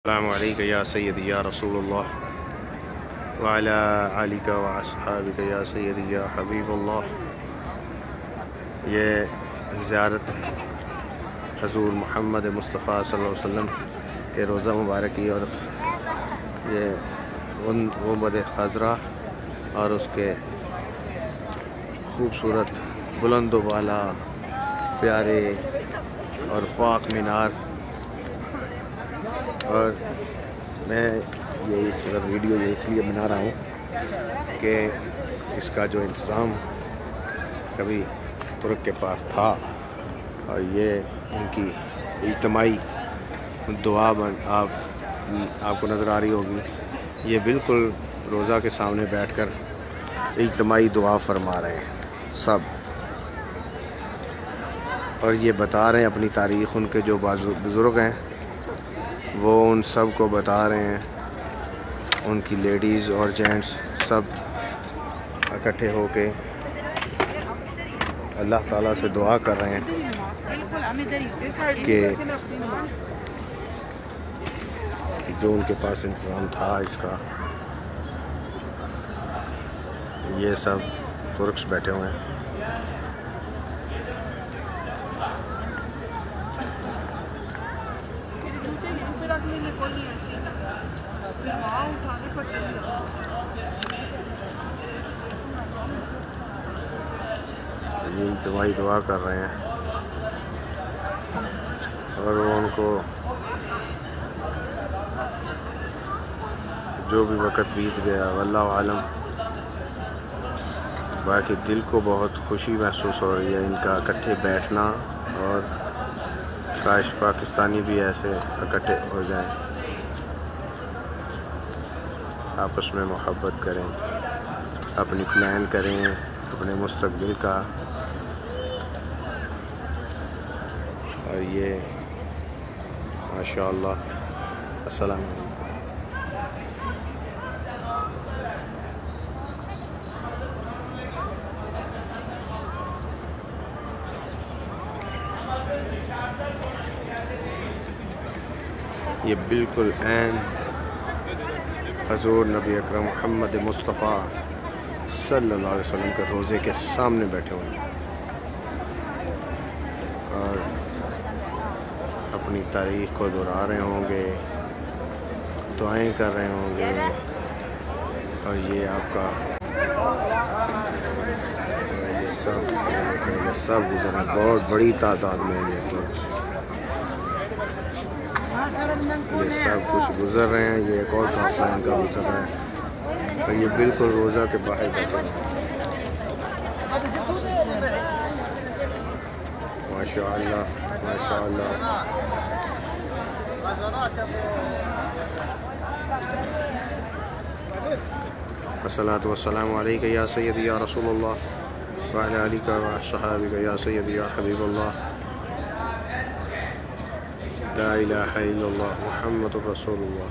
अस्सलामु अलैका या सय्यदी या रसूलुल्लाह व अला आलिका व अस्हाबिका या सय्यदी या हबीबुल्लाह। ये ज़ियारत हज़ूर मोहम्मद मुस्तफ़ा सल्लल्लाहु अलैहि वसल्लम के रोज़ा मुबारक की और ये गुंबद ख़ज़रा और उसके खूबसूरत बुलंद वाला प्यारे और पाक मीनार। और मैं ये इस वक्त वीडियो ये इसलिए बना रहा हूँ कि इसका जो इंतज़ाम कभी तुर्क के पास था और ये उनकी इज्तिमाई दुआ आपको नज़र आ रही होगी। ये बिल्कुल रोज़ा के सामने बैठकर इज्तिमाई दुआ फरमा रहे हैं सब, और ये बता रहे हैं अपनी तारीख़। उनके जो बुज़ुर्ग हैं वो उन सब को बता रहे हैं, उनकी लेडीज़ और जेंट्स सब इकट्ठे होके अल्लाह ताला से दुआ कर रहे हैं कि जो उनके पास इंतज़ाम था इसका। ये सब तुर्क्स बैठे हुए हैं। ये इज्तिमाई दुआ कर रहे हैं और वो उनको जो भी वक़्त बीत गया वल्लाहु आलम, बाकी दिल को बहुत खुशी महसूस हो रही है इनका इकट्ठे बैठना। और काश पाकिस्तानी भी ऐसे इकट्ठे हो जाएं, आपस में मोहब्बत करें, अपनी प्लान करें अपने मुस्तकबिल का। और ये माशाअल्लाह। अस्सलाम वालेकुम। ये बिल्कुल ऐन हज़ूर नबी अकरम मोहम्मद मुस्तफ़ा सल्लल्लाहु अलैहि वसल्लम के रोज़े के सामने बैठे हुए हैं और अपनी तारीख़ को दोहरा रहे होंगे, दुआएं कर रहे होंगे। और ये आपका ये सब ये सब गुजर रहे, बहुत बड़ी तादाद में ये सब कुछ गुजर रहे हैं। ये एक और हादसा इनका गुजर रहा है। तो ये बिल्कुल रोज़ा के बाहर बैठे हैं। माशाअल्लाह माशाअल्लाह। अस्सलातु वस्सलामु अलैका या सय्यदी या रसूलुल्लाह व अला आलिका व अस्हाबिका या सय्यदी या हबीबुल्लाह। ला इलाहा इल्लल्लाह मुहम्मदुर रसूलुल्लाह।